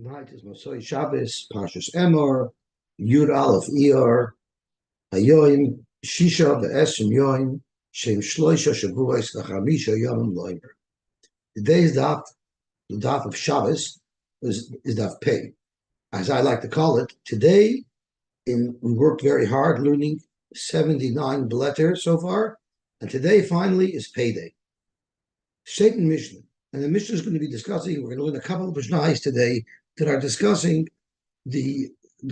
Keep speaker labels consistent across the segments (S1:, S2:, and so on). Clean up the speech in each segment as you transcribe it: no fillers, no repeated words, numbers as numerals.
S1: Tonight is Mosoi Shabbos, Pashas Emor, Yud Aleph Iyar, Hayoim, Shisha ve'Esrim Yoim, Shem Shloisha Shavuos L'Chamisha Yom Loimer. Today's daf, the daf of Shabbos, is daf Pei. As I like to call it, today we worked very hard learning 79 letters so far, and today finally is Payday. Satan Mishnah. And the Mishnah is going to be discussing, we're going to learn a couple of Mishnahs today that are discussing the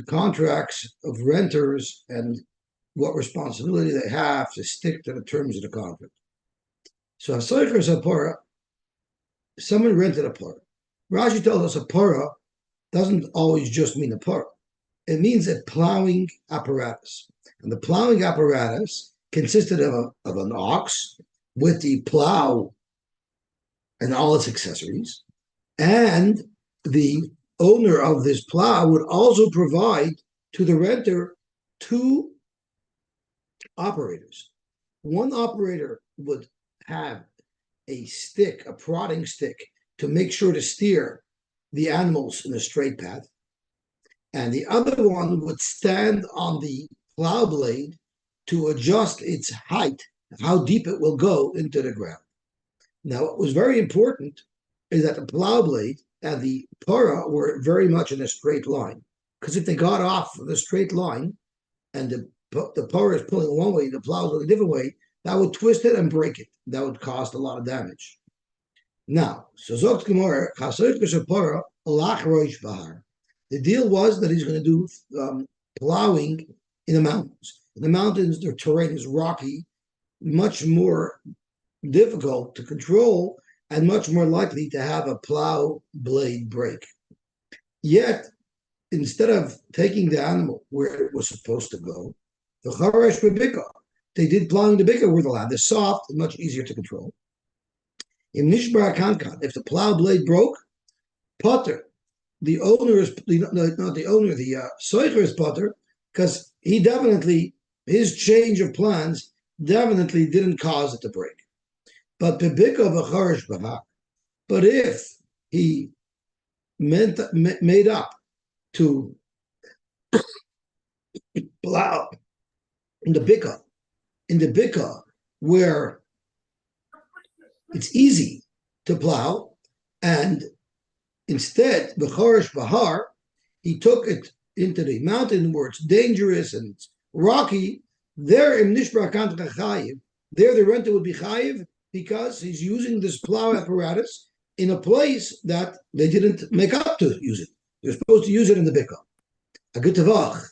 S1: contracts of renters and what responsibility they have to stick to the terms of the contract. So, someone rented a parah. Rashi tells us a parah doesn't always just mean a parah. It means a plowing apparatus. And the plowing apparatus consisted of an ox with the plow and all its accessories, and the owner of this plow would also provide to the renter two operators. One operator would have a stick, a prodding stick, to make sure to steer the animals in a straight path, and the other one would stand on the plow blade to adjust its height, how deep it will go into the ground. Now, what was very important is that the plow blade and the parah were very much in a straight line. Because if they got off the straight line and the parah is pulling one way, the plow is going a different way, that would twist it and break it. That would cause a lot of damage. Now, so Zogt Gemara, the deal was that he's going to do plowing in the mountains. In the mountains, their terrain is rocky, much more difficult to control and much more likely to have a plow blade break. Yet, instead of taking the animal where it was supposed to go, the charesh bebika, they did plowing the bika where the land is soft and much easier to control. In nishbar kankan, if the plow blade broke, potter, the owner is not the owner, the soicher is potter, because he definitely, his change of plans definitely didn't cause it to break. But if he made up to plow in the bika where it's easy to plow, and instead b'chorish bahar, he took it into the mountain where it's dangerous and it's rocky. There in nishbar kant chayiv, there the renter would be chayiv, because he's using this plow apparatus in a place that they didn't make up to use it. They're supposed to use it in the bika. A good tavach.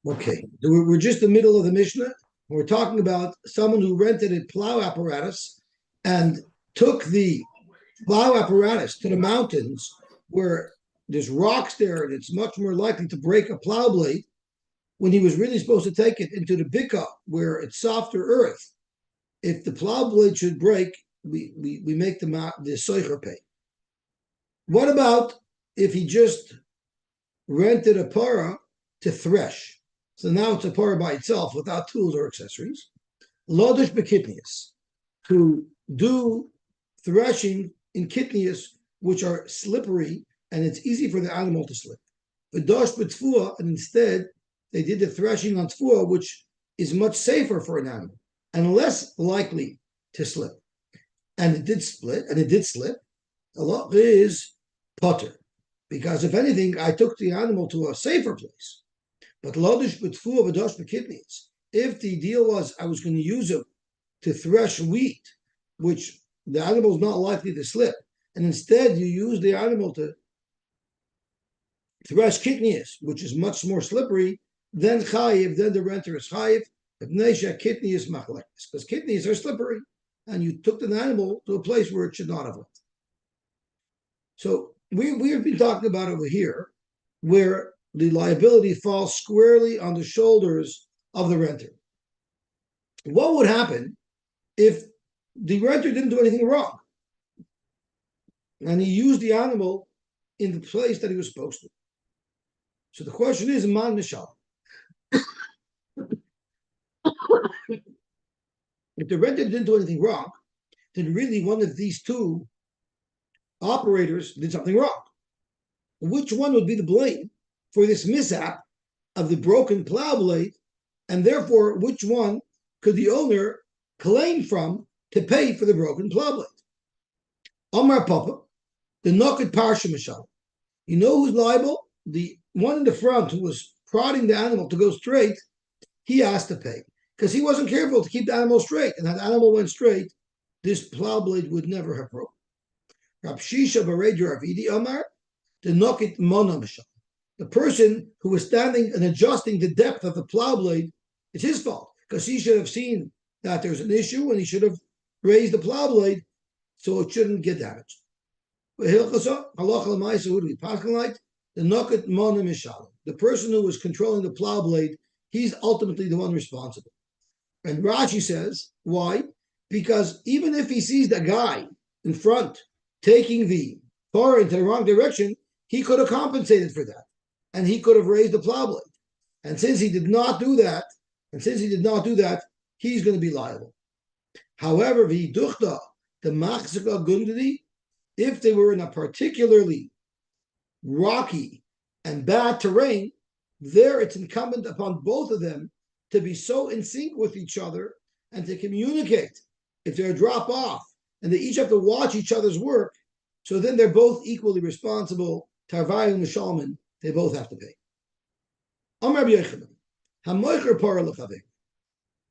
S1: Okay, we're just in the middle of the Mishnah. We're talking about someone who rented a plow apparatus and took the plow apparatus to the mountains where there's rocks there and it's much more likely to break a plow blade, when he was really supposed to take it into the bika where it's softer earth. If the plow blade should break, we make the soicher pay. What about if he just rented a parah to thresh? So now it's a parah by itself without tools or accessories. Lodush bekitnius, to do threshing in kitnius, which are slippery and it's easy for the animal to slip. V'dosh b'tfua, and instead they did the threshing on tfua, which is much safer for an animal and less likely to slip. And it did split, and it did slip. A lot is potter, because if anything, I took the animal to a safer place. But lodish b'tfua v'dosh b'kidneys, if the deal was I was going to use it to thresh wheat, which the animal is not likely to slip, and instead you use the animal to thresh kidneys, which is much more slippery, then chayiv, then the renter is chayiv. Kidney is machlekes, because kidneys are slippery, and you took the animal to a place where it should not have went. So we have been talking about over here, where the liability falls squarely on the shoulders of the renter. What would happen if the renter didn't do anything wrong, and he used the animal in the place that he was supposed to? So the question is, man nishal. If the renter didn't do anything wrong, then really one of these two operators did something wrong. Which one would be the blame for this mishap of the broken plow blade, and therefore which one could the owner claim from to pay for the broken plow blade? Omer Papa, the Nokit Parsha Mishal. You know who's liable? The one in the front who was prodding the animal to go straight, he has to pay because he wasn't careful to keep the animal straight. And if the animal went straight, this plow blade would never have broken. Rab Shisha Bared Ravidi Omar, the Nokit Mona Mishal. The person who was standing and adjusting the depth of the plow blade, it's his fault because he should have seen that there's an issue and he should have raised the plow blade so it shouldn't get damaged. The person who was controlling the plow blade, he's ultimately the one responsible. And Rashi says, why? Because even if he sees the guy in front taking the car into the wrong direction, he could have compensated for that. And he could have raised the plow blade. And since he did not do that, he's going to be liable. However, the machzika gundadi, if they were in a particularly rocky and bad terrain, there it's incumbent upon both of them to be so in sync with each other and to communicate if they're a drop off and they each have to watch each other's work. So then they're both equally responsible. Tarvayu and Shalman, they both have to pay.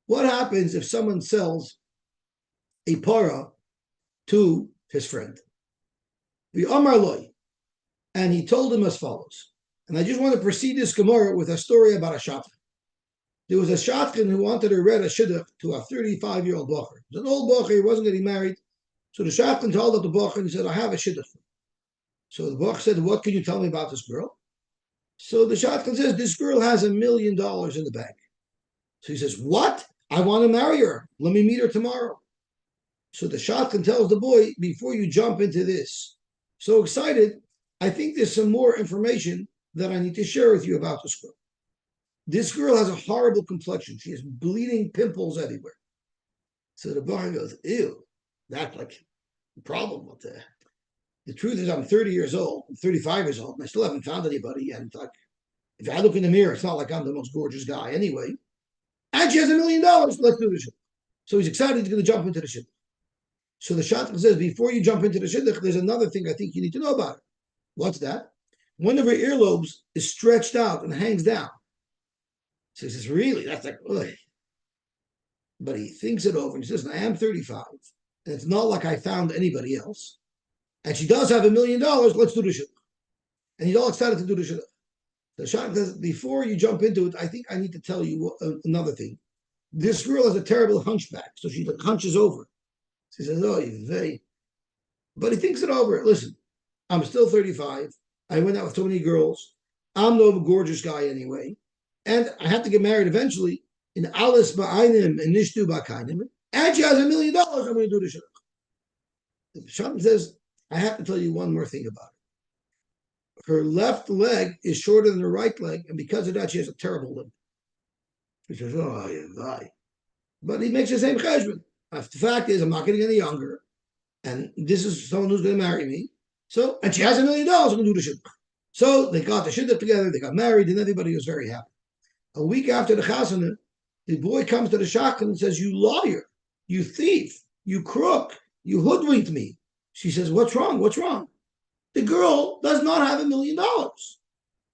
S1: What happens if someone sells a para to his friend? And he told him as follows. And I just want to precede this Gemara with a story about a shadchan. There was a shadchan who wanted to read a shidduch to a 35-year-old bacher. He was an old bacher, he wasn't getting married. So the shadchan told up the bacher and he said, I have a shidduch. So the bacher said, what can you tell me about this girl? So the shadchan says, this girl has $1 million in the bank. So he says, what? I want to marry her. Let me meet her tomorrow. So the shadchan tells the boy, before you jump into this, so excited, I think there's some more information that I need to share with you about this girl. This girl has a horrible complexion. She has bleeding pimples everywhere. So the bacher goes, ew, that's like a problem with that. The truth is I'm 30 years old, I'm 35 years old, and I still haven't found anybody. And like, if I look in the mirror, it's not like I'm the most gorgeous guy anyway. And she has $1 million, let's do the shidduch. So he's excited, he's going to jump into the shidduch. So the shadchan says, before you jump into the shidduch, there's another thing I think you need to know about it. What's that? One of her earlobes is stretched out and hangs down. So he says, really? That's like, ugh. But he thinks it over and he says, I am 35, and it's not like I found anybody else. And she does have $1 million, let's do the shidduch. And he's all excited to do the shidduch. The shadchan says, before you jump into it, I think I need to tell you another thing. This girl has a terrible hunchback, so she hunches over. He says, oh, very. But he thinks it over. Listen, I'm still 35. I went out with so many girls. I'm no gorgeous guy anyway. And I have to get married eventually in Alis Ba'ainim and Nishtu Ba'kainim. And she has $1 million. I'm going to do the shidduch. The shadchan says, I have to tell you one more thing about it. Her left leg is shorter than her right leg, and because of that, she has a terrible limp. He says, oh, yeah. But he makes the same cheshbon. The fact is, I'm not getting any younger, and this is someone who's going to marry me. So, and she has $1 million, I'm going to do the shidduch. So they got the shidduch together, they got married, and everybody was very happy. A week after the chasana, the boy comes to the shadchan and says, you liar, you thief, you crook, you hoodwinked me. She says, what's wrong? What's wrong? The girl does not have $1 million.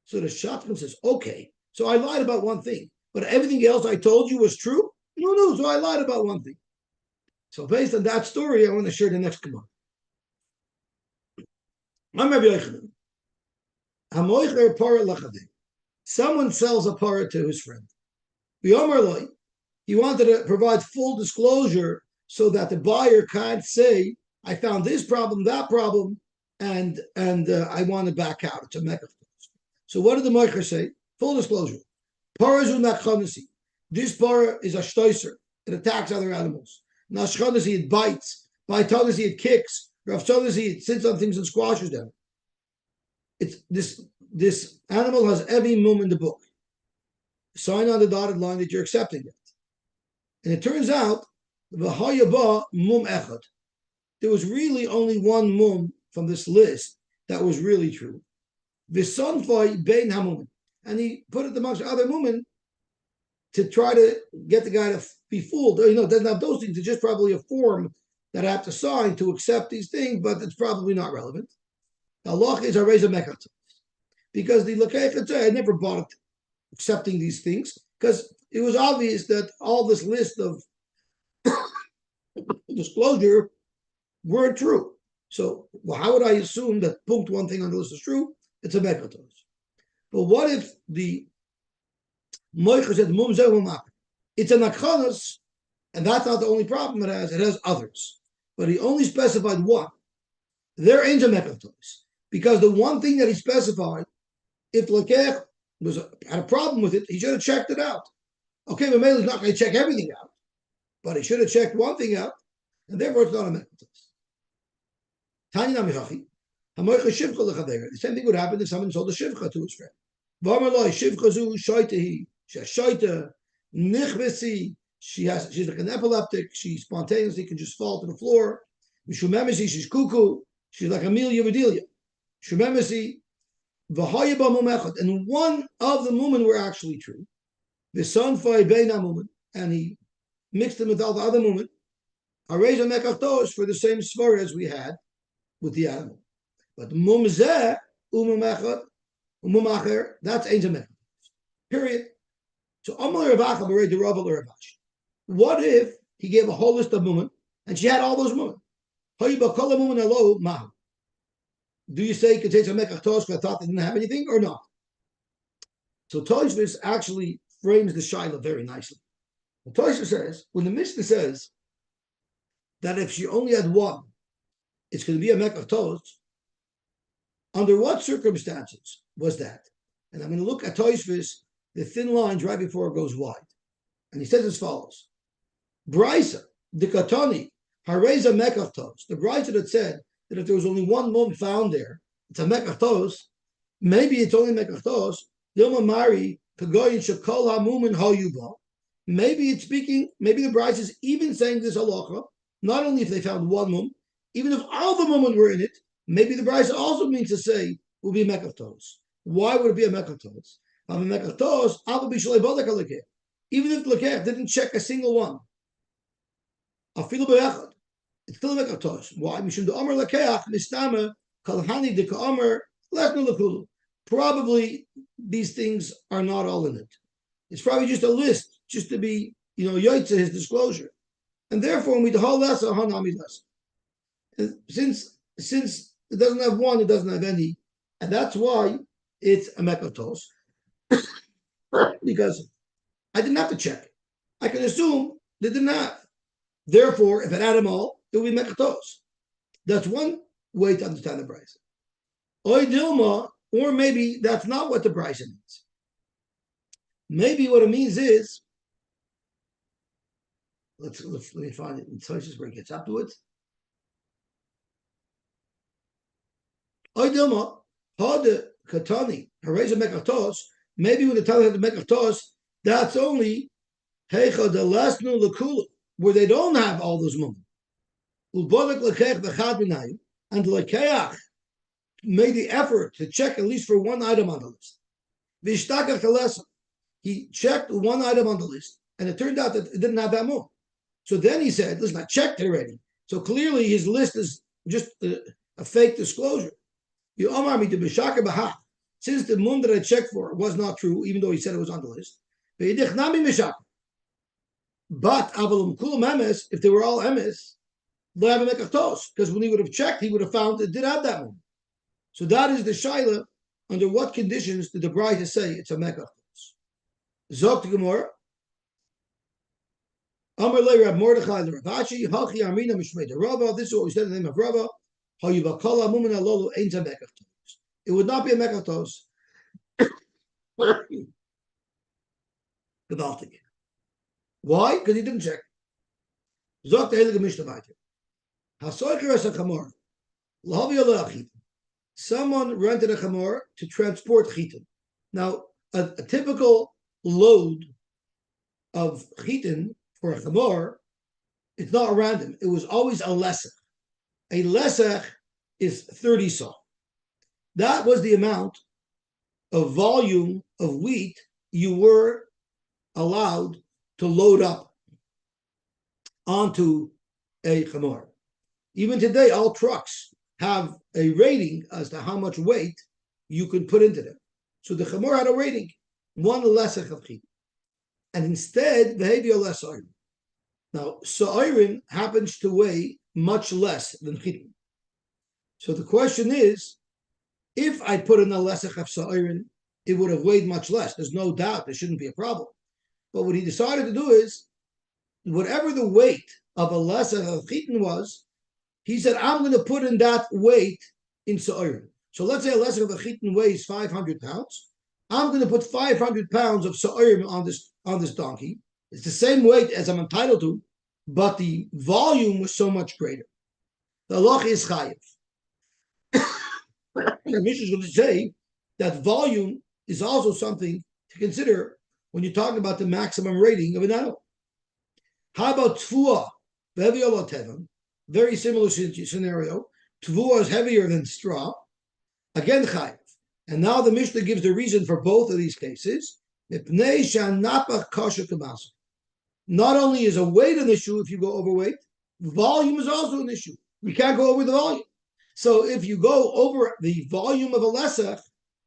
S1: So the shadchan says, okay, so I lied about one thing, but everything else I told you was true? No, so I lied about one thing. So based on that story, I want to share the next Gemara. Someone sells a para to his friend. He wanted to provide full disclosure so that the buyer can't say, I found this problem, that problem, and I want to back out. It's a mekach. So what did the moicher say? Full disclosure. Parazu nachonesi. This para is a shtoiser. It attacks other animals. Nashchonesi, it bites. Baitonesi, it kicks. Rafchonesi, it sits on things and squashes them. It's this animal has every mum in the book. Sign on the dotted line that you're accepting it. And it turns out, v'hayaba mum echad. There was really only one mum from this list that was really true. V'sonfoi bein hamumin, and he put it amongst other mumin to try to get the guy to be fooled. Doesn't have those things. It's just probably a form that I have to sign to accept these things, but it's probably not relevant. Allah is a reza mechat, because the Lekech I never bothered accepting these things because it was obvious that all this list of disclosure weren't true. So how would I assume that punct one thing on the list is true? It's a mekatos. But what if the moicha said mumzeh mumach? It's a nakhanas, and that's not the only problem it has. It has others, but he only specified one. There ain't a mekatos because the one thing that he specified, if Lekech had a problem with it, he should have checked it out. Okay, Mamela is not going to check everything out, but he should have checked one thing out, and therefore it's not a mekatos. Tanya Namichachi. The same thing would happen if someone sold a shivcha to his friend. She's like an epileptic. She spontaneously can just fall to the floor. She's cuckoo. She's like Amelia Bedelia. And one of the mumen were actually true. The son and he mixed them with all the other mumen. Areza mekachtos for the same svar as we had with the animal. But mumzeh umumechad umumacher, that's ein mechad. Period. So Omer Ravacha b'rei the Rav Ravash. What if he gave a whole list of mumen and she had all those mumen? Do you say you could take a mekachtos because I thought they didn't have anything or not? So Tosfos actually frames the shaila very nicely. The Tosfos says when the Mishnah says that if she only had one, it's going to be a mekachtos. Under what circumstances was that? And I'm going to look at Tosfos, the thin lines right before it goes wide. And he says as follows. Brisa, the Katani, Hareza Mekachtos, the Brisa that said that if there was only one mum found there, it's a Mekachtos, maybe it's only Mekachtos, Dilma Mari, Pagoyin Shakol HaMumin Hayuba. Maybe it's speaking, maybe the Brisa is even saying this halacha, not only if they found one mum, even if all the mumen were in it, maybe the Brisa also means to say will be a mekachtos. Why would it be a mekachtos? Even if Lekech didn't check a single one, it's still a mekachtos. Why? Probably these things are not all in it. It's probably just a list, just to be, Yosy his disclosure. And therefore, we the whole lesson, hanami lesson. Since it doesn't have one, it doesn't have any, and that's why it's a mekatos. Because I didn't have to check. I can assume they didn't have. Therefore, if it had them all, it would be mekatos. That's one way to understand the Brisa. Oy dilma, or maybe that's not what the Brisa means. Maybe what it means is, let me find it. Let's just bring it up to it. Maybe when the Tana had the mekachtos, that's only heicha the lasnu lekula, where they don't have all those mumen. And Lekeach made the effort to check at least for one item on the list. He checked one item on the list, and it turned out that it didn't have that mumen. So then he said, "Listen, I checked it already." So clearly, his list is just a fake disclosure. You Omer me to b'shaka b'ha. Since the moon that I checked for was not true, even though he said it was on the list. But if they were all emes, they have a mekachtos, because when he would have checked, he would have found it did have that moon. So that is the shaila. Under what conditions did the bride say it's a mekachtos? Zok to Gemara. Amar le Rab Mordechai le Rav Ashi Hachi Amrina Mishmei de Rava. This is what we said in the name of Rava. It would not be a mekachtos. Why? Because he didn't check. Someone rented a chamor to transport chitin. Now, a typical load of chitin for a chamor, it's not random. It was always a lesach. A lesach is 30 saw. That was the amount of volume of wheat you were allowed to load up onto a chamor. Even today, all trucks have a rating as to how much weight you can put into them. So the chamor had a rating, one lesach of chit. And instead, behavior less iron. Now, iron happens to weigh much less than chitin. So the question is, if I put in a lesach of iron, it would have weighed much less. There's no doubt there shouldn't be a problem. But what he decided to do is, whatever the weight of a lesach of chitin was, he said, I'm going to put in that weight in iron. So let's say a lesach of chitin weighs 500 pounds. I'm going to put 500 pounds of iron on this donkey. It's the same weight as I'm entitled to, but the volume was so much greater. The halacha is chayiv. The Mishnah is going to say that volume is also something to consider when you're talking about the maximum rating of an animal. How about tfuah? Very similar scenario. Tfuah is heavier than straw. Again, chayiv. And now the Mishnah gives the reason for both of these cases. Not only is a weight an issue if you go overweight, volume is also an issue. We can't go over the volume. So if you go over the volume of a lesach,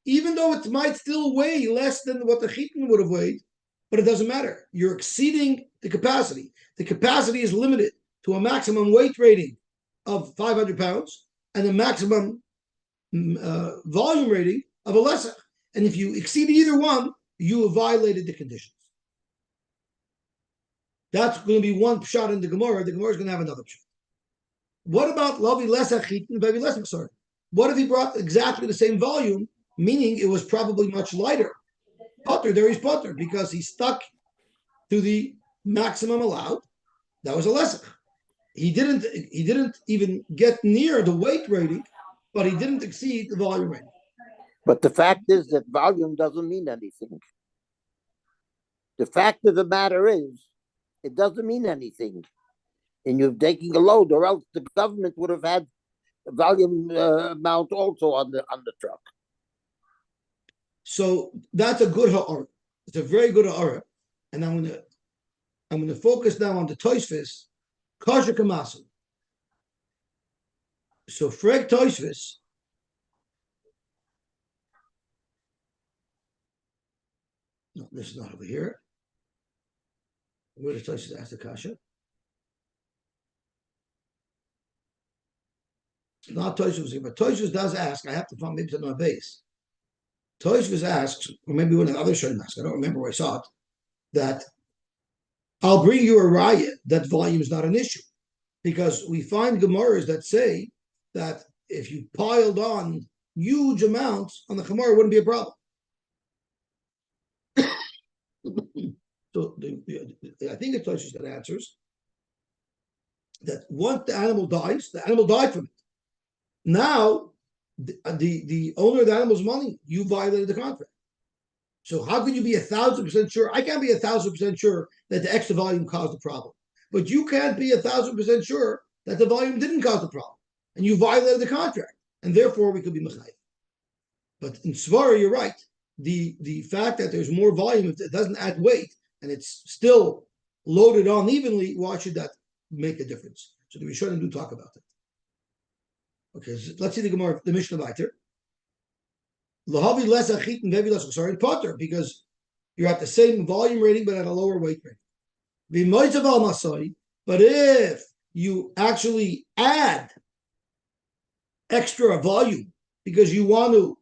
S1: even though it might still weigh less than what the chitin would have weighed, but it doesn't matter. You're exceeding the capacity. The capacity is limited to a maximum weight rating of 500 pounds and a maximum volume rating of a lesach. And if you exceed either one, you have violated the conditions. That's going to be one shot in the Gemara. The Gemara is going to have another shot. What about Lavi Lesach Chitin, Baby Lesach? Sorry. What if he brought exactly the same volume, meaning it was probably much lighter? Potter, there he's Potter, because he stuck to the maximum allowed. That was a Lesach. He didn't even get near the weight rating, but he didn't exceed the volume rating.
S2: But the fact is that volume doesn't mean anything. The fact of the matter is, it doesn't mean anything. And you're taking a load, or else the government would have had a volume amount also on the truck.
S1: So that's a good ha'ara. It's a very good ha'ara. And I'm going to focus now on the Tosfos, Kasher Kamasu. So Freg Tosfos, no, this is not over here. Where does Tosfos ask the Kasha? Not Tosfos here, but Tosfos does ask. I have to find maybe on my base. Tosfos asks, or maybe one of the other Shalom asks, I don't remember where I saw it, that I'll bring you a riot that volume is not an issue. Because we find Gemaras that say that if you piled on huge amounts on the Gemara, it wouldn't be a problem. So I think it's Tosfos that answers that once the animal dies, the animal died from it. Now, the owner of the animal's money, you violated the contract. So how can you be 1,000% sure? I can't be 1,000% sure that the extra volume caused the problem. But you can't be 1,000% sure that the volume didn't cause the problem. And you violated the contract. And therefore, we could be mechayiv. But in Svara, you're right. The fact that there's more volume, if it doesn't add weight, and it's still loaded on evenly, why should that make a difference? So the Rishonim do talk about it. Okay, so let's see the Gemara, the Mishnah Vayter. Lahavi lesa chitin vevi lesa. Sorry, Potter, because you're at the same volume rating but at a lower weight rating. But if you actually add extra volume because you want to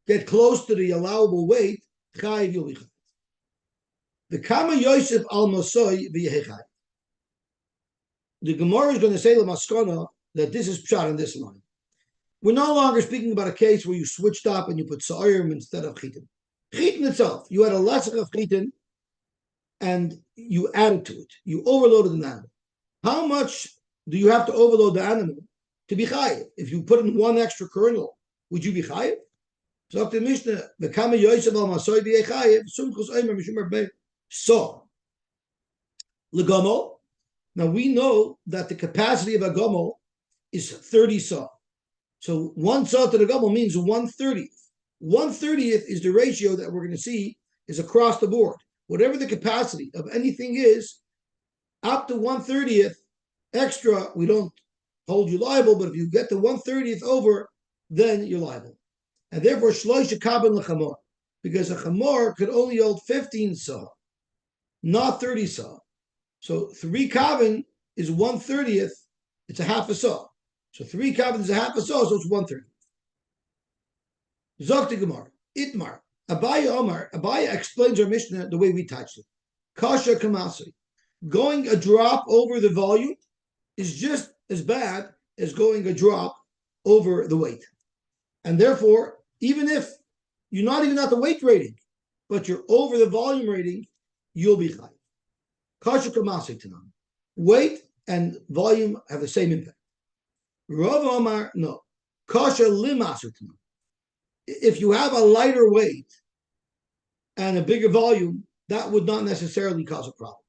S1: get close to the allowable weight, chayiv you'll be chayiv. The kama Yosef al masoi v'yehechai. The Gemara is going to say lamaskana that this is pshat in this line. We're no longer speaking about a case where you switched up and you put sa'ir instead of chitin. Chitin itself, you had a lesson of chitin and you added to it. You overloaded an animal. How much do you have to overload the animal to be chayiv? If you put in one extra kernel, would you be chayiv? So the Mishnah, the kama Yosef al masoi v'yechayiv, sumchus Omer mishum arbei so legomel. Now we know that the capacity of a gomel is 30 saw. So 1 saw to the gumel means 1/30th. 1/30th is the ratio that we're going to see is across the board. Whatever the capacity of anything is, up to 1/30th extra, we don't hold you liable, but if you get to 1/30th over, then you're liable. And therefore, shloisha kaban lechamor, because a chamor could only hold 15 saw, not 30 saw. So 3 kaban is 1/30th, it's a half a saw. So 3 kaban is a half a saw, so it's 1/30th. Zokti Gemara, Itmar, Abaya Omer, Abaya explains our Mishnah the way we touched it. Kasha Kamasi. Going a drop over the volume is just as bad as going a drop over the weight. And therefore, even if you're not even at the weight rating, but you're over the volume rating, you'll be high. Kasha Kamasi Tanam. Weight and volume have the same impact. Rav Omar, no. Kasha Limasu Tanam. If you have a lighter weight and a bigger volume, that would not necessarily cause a problem.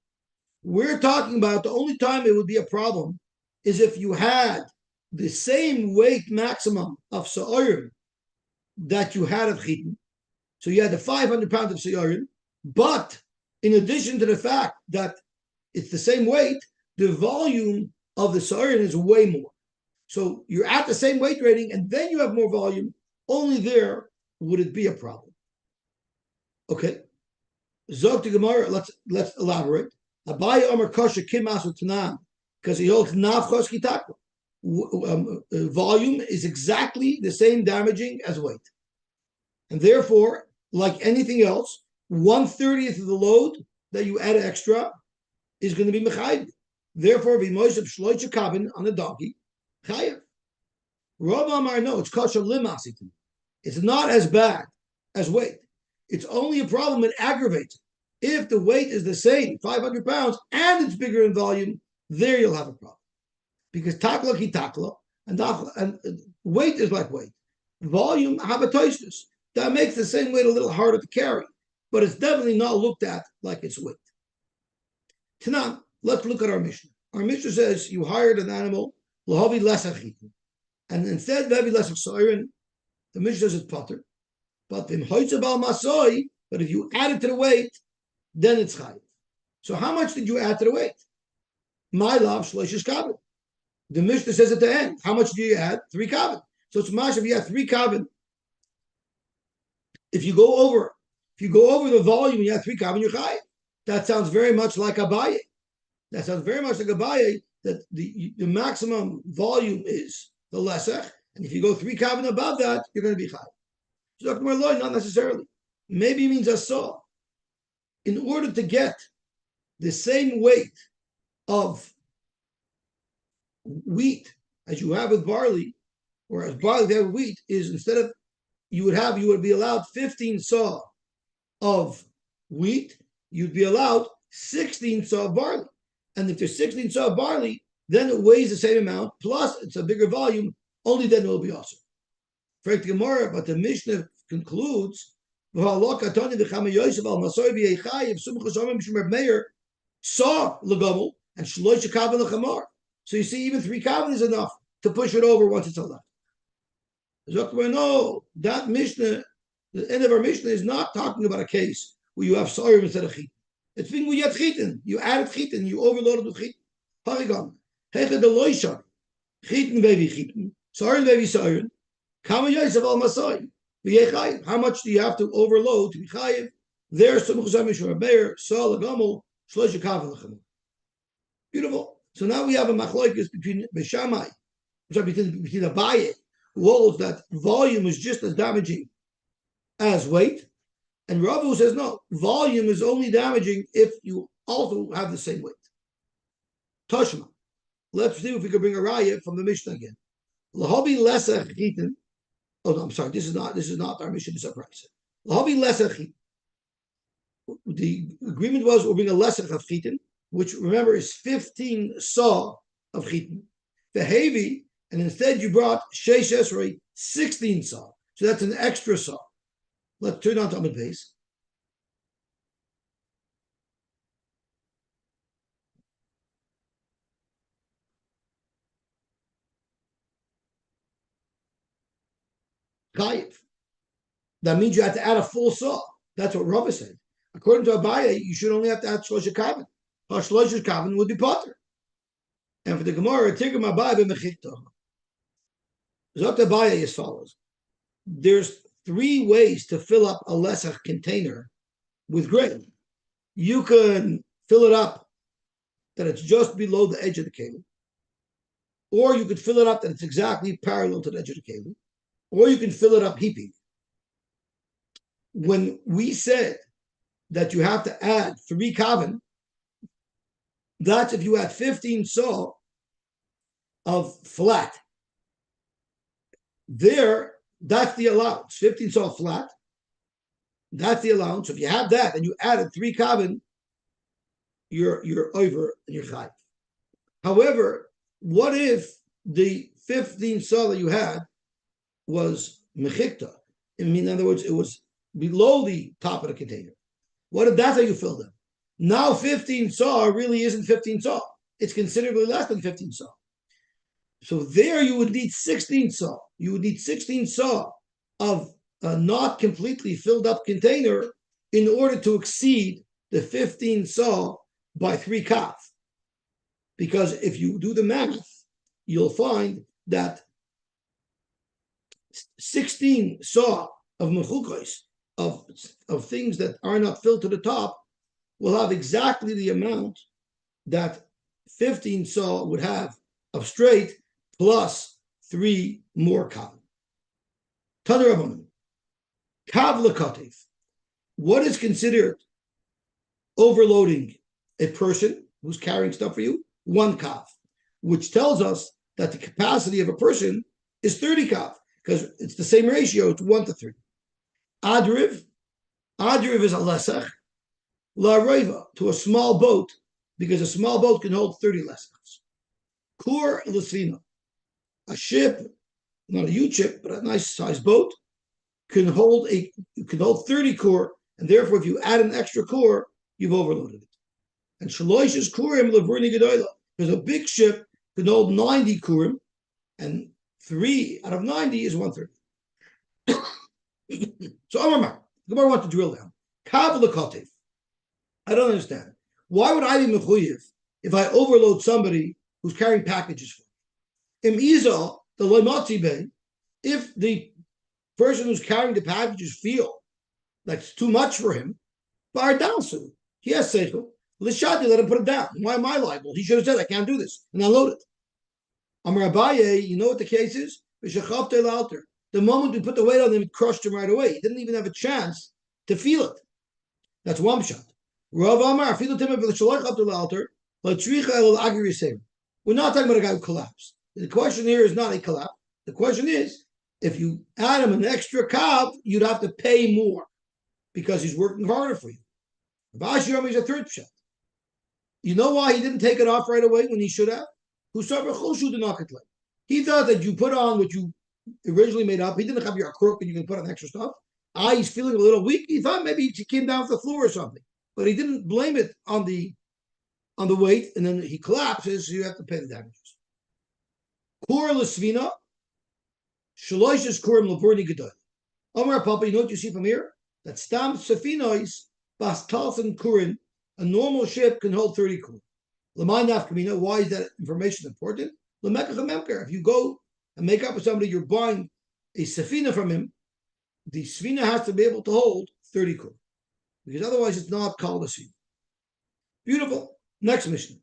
S1: We're talking about the only time it would be a problem is if you had the same weight maximum of sa'arim that you had of chitin. So you had the 500 pounds of sa'arim, but in addition to the fact that it's the same weight, the volume of the sa'arim is way more. So you're at the same weight rating and then you have more volume. Only there would it be a problem. Okay. Zog to Gemara, let's elaborate. Abaya Omer Kosher Kimasu Tanam, because he holds Nafchos Kitakwa. Volume is exactly the same damaging as weight. And therefore, like anything else, 1/30th of the load that you add extra is going to be Mechayiv. Therefore, V'moiseb Shloitcha Kabin on a donkey, Chayiv. Rav Amar, no, it's kosher limasitim. It's not as bad as weight. It's only a problem, it aggravates it. If the weight is the same, 500 pounds, and it's bigger in volume, there you'll have a problem. Because takla ki takla, and weight is like weight. Volume, habatoistus. That makes the same weight a little harder to carry, but it's definitely not looked at like it's weight. Tanan, let's look at our Mishnah. Our Mishnah says you hired an animal, lahavi lesachitim. And instead, Vevi Lesach Soirin, the Mishnah says it's potter. But if you add it to the weight, then it's chayiv. So how much did you add to the weight? My love, shloishish kabin. The Mishnah says at the end, how much do you add? 3 kabin. So it's mash if you add 3 kabin. If you go over the volume and you add 3 kabin, you're chayiv. That sounds very much like Abaye. That the maximum volume is the lesser, and if you go 3 kavin above that, you're going to be chayiv. So Dr. Marloy, not necessarily. Maybe it means a saw. In order to get the same weight of wheat as you have with barley, or as barley they have with wheat, is instead of you would be allowed 15 saw of wheat, you'd be allowed 16 saw of barley. And if there's 16 saw of barley, then it weighs the same amount, plus it's a bigger volume, only then it will be awesome. Frank the Gemara, but the Mishnah concludes, saw legomel and shloisha kavan lechamar. So you see, even 3 kavan is enough to push it over once it's allowed. No, that Mishnah, the end of our Mishnah is not talking about a case where you have sorim instead of chitin. It's being we had chitin. You added chitin, you overloaded with chitin. Parigon. Heche de loishar. Chitin baby chitin. Sorin baby sorin. Kama yosef al masai. How much do you have to overload to be chayiv? There's some chusam bear, sol agomel, shloisha kavan lechamor. Beautiful. So now we have a machloikis between Beshamai, between Abaye, who holds that volume is just as damaging as weight, and Rav who says no, volume is only damaging if you also have the same weight. Toshma. Let's see if we can bring a raya from the Mishnah again. Lahabi lesach chitin. Oh no, I'm sorry. This is not our Mishnah. This is our price. Lahabi lesach chitin. The agreement was we'll bring a lesach of chitin, which remember is 15 saw of chitin. The heavy, and instead you brought sheish esrei 16 saw. So that's an extra saw. Let's turn on to Amud Beis. chayiv. That means you have to add a full saw. That's what Rava said. According to Abaye, you should only have to add shlosha kavin. Shlosha kavin would be potter. And for the Gemara, tigam Abaye b'mechikta. Zot Abaye as follows. There's 3 ways to fill up a lesach container with grain. You can fill it up that it's just below the edge of the keli, or you could fill it up that it's exactly parallel to the edge of the keli, or you can fill it up heaping. When we said that you have to add 3 kavin, that's if you add 15 saw of flat. There, that's the allowance. 15 saw flat, that's the allowance. So if you have that and you added 3 kavin, you're over and you're chayiv. However, what if the 15 saw that you had was mechikta? I mean, in other words, it was below the top of the container. What if that's how you filled them? Now 15 saw really isn't 15 saw. It's considerably less than 15 saw. So there you would need 16 saw. You would need 16 saw of a not completely filled up container in order to exceed the 15 saw by 3 kav. Because if you do the math, you'll find that 16 saw of mechukos, of things that are not filled to the top, will have exactly the amount that 15 saw would have of straight plus 3 more kav. Tanur Rabbanan, kav lekativ. What is considered overloading a person who's carrying stuff for you? 1 kav, which tells us that the capacity of a person is 30 kav, because it's the same ratio, it's 1 to 3. Adriv is a lesach, la reva, to a small boat, because a small boat can hold 30 lesachs. Kur l'svina, a ship, not a huge ship, but a nice sized boat, can hold 30 kur, and therefore if you add an extra kur, you've overloaded it. And shalosh is kurim levrni gedola, because a big ship can hold 90 kurim, and 3 out of 90 is 130. So Omer, the Gemara wants to drill down. Kav l'kotiv. I don't understand. Why would I be mechuyev if I overload somebody who's carrying packages for me? Im Isa, the loymatzi bay, if the person who's carrying the packages feel that's too much for him, bar down soon. He has seichel. Lishati, let him put it down. Why am I liable? He should have said, I can't do this, and unload it. Amar Abaye, you know what the case is? The moment we put the weight on him, it crushed him right away. He didn't even have a chance to feel it. That's one shot. Rav Amar, we're not talking about a guy who collapsed. The question here is not a collapse. The question is, if you add him an extra kav, you'd have to pay more because he's working harder for you. Rav Ashi is a third shot. You know why he didn't take it off right away when he should have? He thought that you put on what you originally made up. He didn't have your crook and you can put on extra stuff. He's feeling a little weak. He thought maybe he came down off the floor or something. But he didn't blame it on the weight, and then he collapses, so you have to pay the damages. Kur l'svina, shalosh is kurim l'purni gedol. Omer Papa, you know what you see from here? That stam sefinois bas talson kurin, a normal ship can hold 30 kurin. L'may nafkamina, why is that information important? L'mekach memker, if you go and make up with somebody, you're buying a sefina from him, the sefina has to be able to hold 30 kurin. Because otherwise it's not called a sefina. Beautiful. Next mission.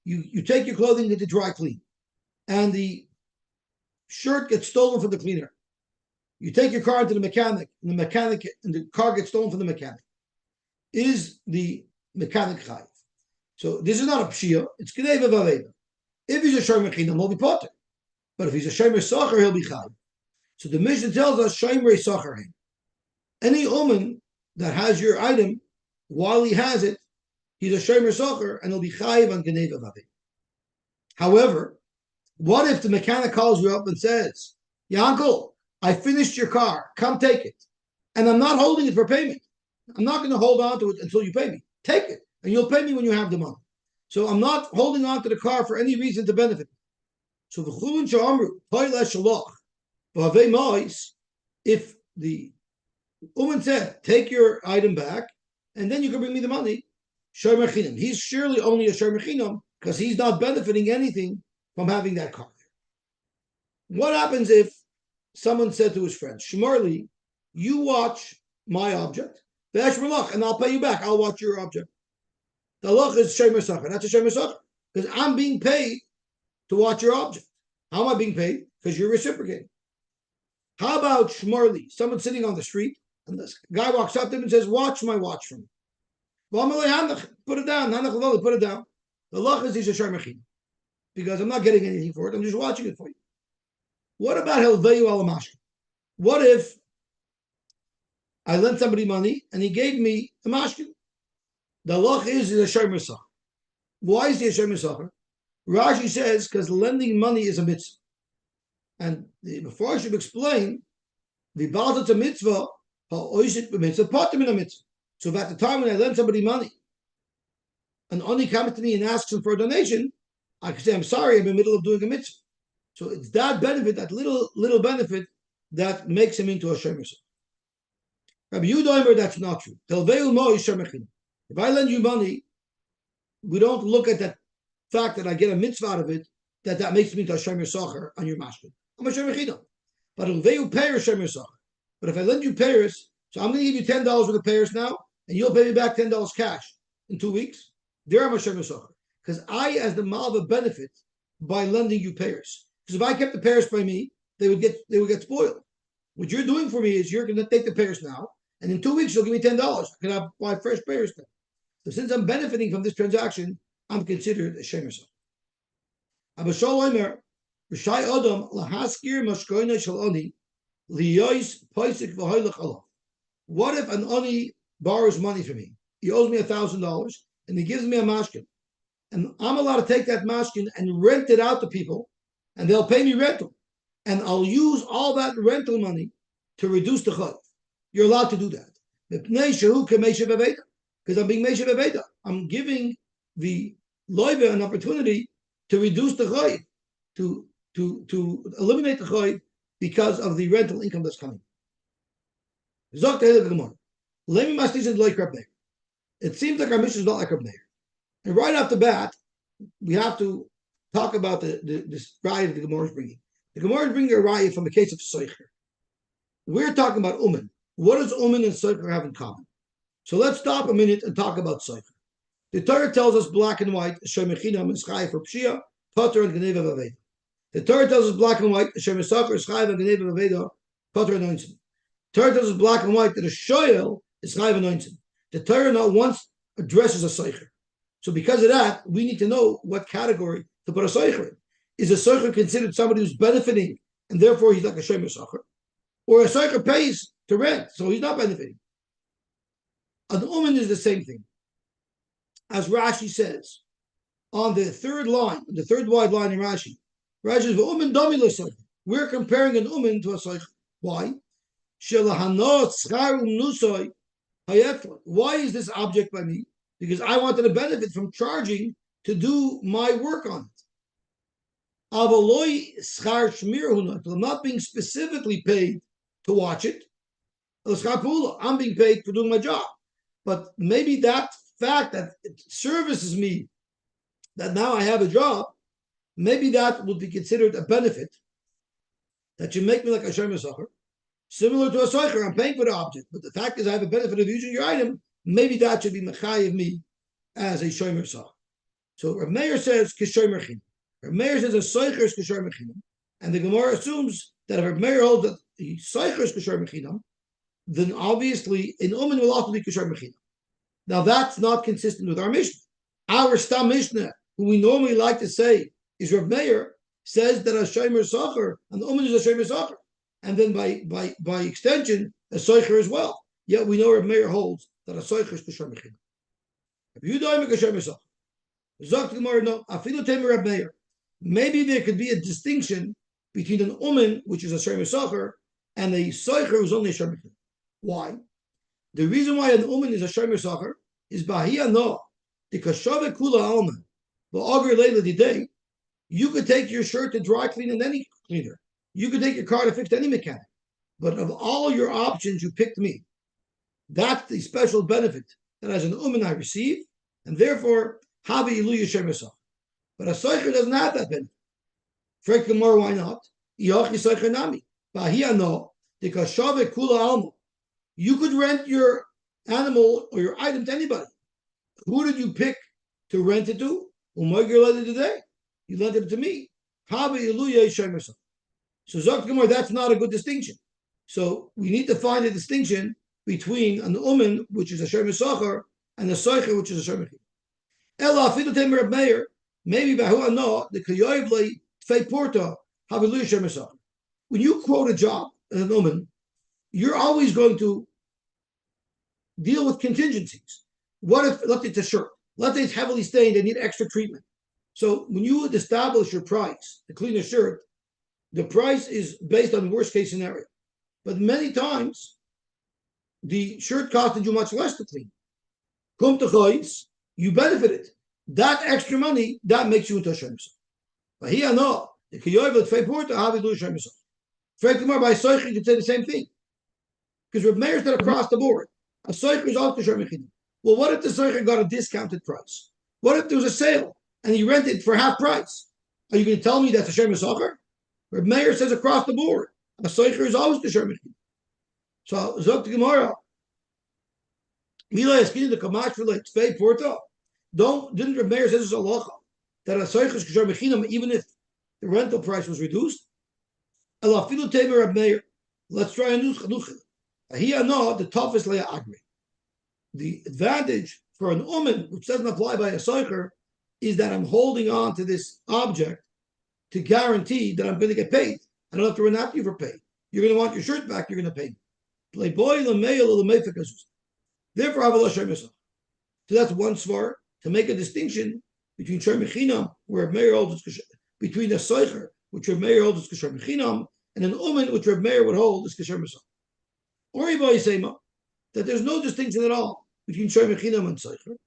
S1: You take your clothing to dry clean, and the shirt gets stolen from the cleaner. You take your car to the mechanic, and the car gets stolen from the mechanic. Is the mechanic chayiv? So this is not a pshia, it's kedei v'aveda. If he's a shomer chinam, he'll be potter. But if he's a shomer sacher, he'll be chayiv. So the Mishnah tells us shomer sacher him. Any omen that has your item, while he has it, he's a shomer sacher, and he'll be chayiv on kedei v'aveda. However, what if the mechanic calls you up and says, "Yeah, uncle, I finished your car. Come take it, and I'm not holding it for payment. I'm not going to hold on to it until you pay me. Take it, and you'll pay me when you have the money. So I'm not holding on to the car for any reason to benefit me." So the chulin she'amru toile shaloch, If the woman said, take your item back, and then you can bring me the money, shomer chinam. He's surely only a shomer chinam because he's not benefiting anything from having that car there. What happens if someone said to his friend, Shmarli, you watch my object, and I'll pay you back. I'll watch your object. The halach is shomer sacher. That's a shomer sacher because I'm being paid to watch your object. How am I being paid? Because you're reciprocating. How about Shmarli? Someone sitting on the street, and this guy walks up to him and says, watch my watch for me. Put it down. Put it down. The halach is he's a shomer chinam because I'm not getting anything for it. I'm just watching it for you. What about helveyu alamashka? What if I lent somebody money and he gave me a mashkin? The halach is a shomer sacher. Why is he a shomer sacher? Rashi says because lending money is a mitzvah. And before I should explain, the balta to mitzvah, mitzvah. So if at the time when I lend somebody money, and only comes to me and asks him for a donation, I can say, I'm sorry, I'm in the middle of doing a mitzvah. So it's that benefit, that little benefit, that makes him into a shomer sacher. Rabbi Yehuda Omer, that's not true. If I lend you money, we don't look at that fact that I get a mitzvah out of it, that makes me into a shomer sacher on your mashkin. I'm a shomer chinam. But Helveyu payers shomer sacher. But if I lend you payers, so I'm going to give you $10 worth of payers now, and you'll pay me back $10 cash in 2 weeks. There I'm a shomer sacher. Because I, as the malva, benefit by lending you payers. Because if I kept the payers by me, they would get spoiled. What you're doing for me is you're going to take the payers now, and in 2 weeks you'll give me $10. I can have buy fresh payers then. So since I'm benefiting from this transaction, I'm considered a shomer sacher. Abashol Omer, Rishai Adam lahaskir mashkoina shel oni liyois poisik v'hoylech alav. What if an oni borrows money from me? He owes me $1,000, and he gives me a mashkin, and I'm allowed to take that mashkin and rent it out to people, and they'll pay me rental, and I'll use all that rental money to reduce the chayv. You're allowed to do that because I'm being meishav aveda. I'm giving the loiva an opportunity to reduce the chayv, to eliminate the chayv because of the rental income that's coming. It seems like our mission is not like Reb Meir. And right off the bat, we have to talk about this raya that the Gemara is bringing. The Gemara is bringing a raya from the case of Seicher. We're talking about Umen. What does Umen and Seicher have in common? So let's stop a minute and talk about Seicher. The Torah tells us black and white, shomer chinam is chayav for pshia, potter and geneva v'aveda. The Torah tells us black and white, shomer sacher is chayav and geneva v'aveda, potter and oinsim. The Torah tells us black and white that a shoyel is chayav and oinsim. The Torah not once addresses a Seicher. So because of that, we need to know what category to put a Seicher in. Is a Seicher considered somebody who's benefiting and therefore he's like a shomer sacher? Or a Seicher pays to rent, so he's not benefiting? An Umen is the same thing. As Rashi says, on the third line, the third wide line in Rashi, Rashi says, Umen domi l'Seicher. We're comparing an Umen to a Seicher. Why? Why is this object by me? Because I wanted to benefit from charging to do my work on it. I'm not being specifically paid to watch it. I'm being paid for doing my job. But maybe that fact that it services me, that now I have a job, maybe that would be considered a benefit that should make me like a shomer sacher. Similar to a Seicher, I'm paying for the object, but the fact is I have a benefit of using your item, maybe that should be mechayiv me as a shomer sacher. So Reb Meir says kishomer chinam. Reb Meir says a Seicher is kishomer chinam, and the Gemara assumes that if Reb Meir holds that the Seicher is kishomer chinam, then obviously an Umen will also be kishomer chinam. Now that's not consistent with our Mishnah. Our Stam Mishnah, who we normally like to say is Reb Meir, says that a shomer sacher, an Umen is a shomer sacher. And then by extension, a Seicher as well. Yet we know Reb Meir holds that a Seicher is kishomer chinam. If you don't make a shomer sacher, Zok Gemara, no, afilu temer Reb Meir. Maybe there could be a distinction between an Umen, which is a shomer sacher, and a Seicher who's only a shomer chinam. Why? The reason why an Umen is a shomer sacher is bahia no, the kashave kula alma, the auger leila today. You could take your shirt to dry clean in any cleaner. You could take your car to fix any mechanic, but of all your options, you picked me. That's the special benefit that as an uman I receive, and therefore, Habi Ilu Yishem Yisach. But a Soicher doesn't have that benefit. Frek more, why not? Yochi Soicher Nami. Bahia no, because Shave Kula Almo. You could rent your animal or your item to anybody. Who did you pick to rent it to? Umar lent it today. You lent it to me. Habi Ilu Yishem Yisach. So Zok Gemara, that's not a good distinction. So we need to find a distinction between an uman, which is a Shem Yisachar, and a Soicher, which is a Shem Yisachar. Ela afilu temer Reb Meir, maybe bahu ano the kayoyv le tfei porta havilu Shem Yisachar. When you quote a job as an uman, you're always going to deal with contingencies. What if, let's say it's a shirt, let's say it's heavily stained and need extra treatment. So when you establish your price to clean a shirt, the price is based on the worst case scenario. But many times, the shirt costed you much less to clean. Come to chois, you benefited. That extra money, that makes you into a Shem Yisachar. But here, no. The Kiyoy will tfei porta havilu Shem Yisachar. Frank Kumar by Soicher, you could say the same thing. Because Reb Meir said across the board, a Soicher is also Shem Yisachar. Well, what if the Soicher got a discounted price? What if there was a sale and he rented it for half price? Are you going to tell me that's a Shem Yisachar? Reb Meir says across the board, a Soicher is always the Shem Yisachar. So, Zok to Gemara, Mila Eskin, the Kamash for like Tvei Porta. Didn't Reb Meir say this is halacha that a Soicher is Kasher Mechinam even if the rental price was reduced? Ela Filu Temer Reb Meir. Let's try a new chalucha. Here, no, the toughest Leah Agri. The advantage for an uman, which doesn't apply by a Soicher, is that I'm holding on to this object to guarantee that I'm going to get paid. I don't have to run after you for pay. You're going to want your shirt back, you're going to pay me. Therefore, I have a Shem Yisachar. So that's one svar to make a distinction between Shem Mechinam, where Reb Meir holds is between a Soicher, which Reb Meir holds is Shem Mechinam, and an Uman, which Reb Meir would hold is Shem Yisachar. Or Sema, that there's no distinction at all between Shem Mechinam and Soicher.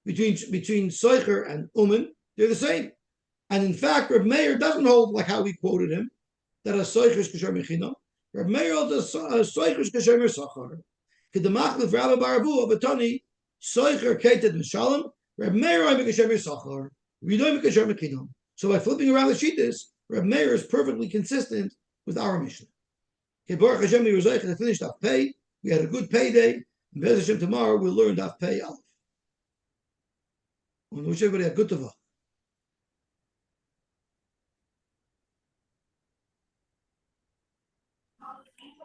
S1: Between Soicher and Uman, they're the same. And in fact, Reb Meir doesn't hold like how we quoted him, that a Soicher is Shem Mechinam. Reb Meir holds a Soicher is Shem Yisachar. Kedemachlif Rabbi Baravu Abatani Soicher Keted Mishalom Reb Meir I make a Shem Yisachar. We don't make a Shem Mechinam. So by flipping around the shittas, Reb Meir is perfectly consistent with our mission. Okay, Baruch Hashem, we finished Daf Pay. We had a good payday. And Bez Hashem tomorrow we'll learn Daf Pay Aleph. I wish everybody a good tova.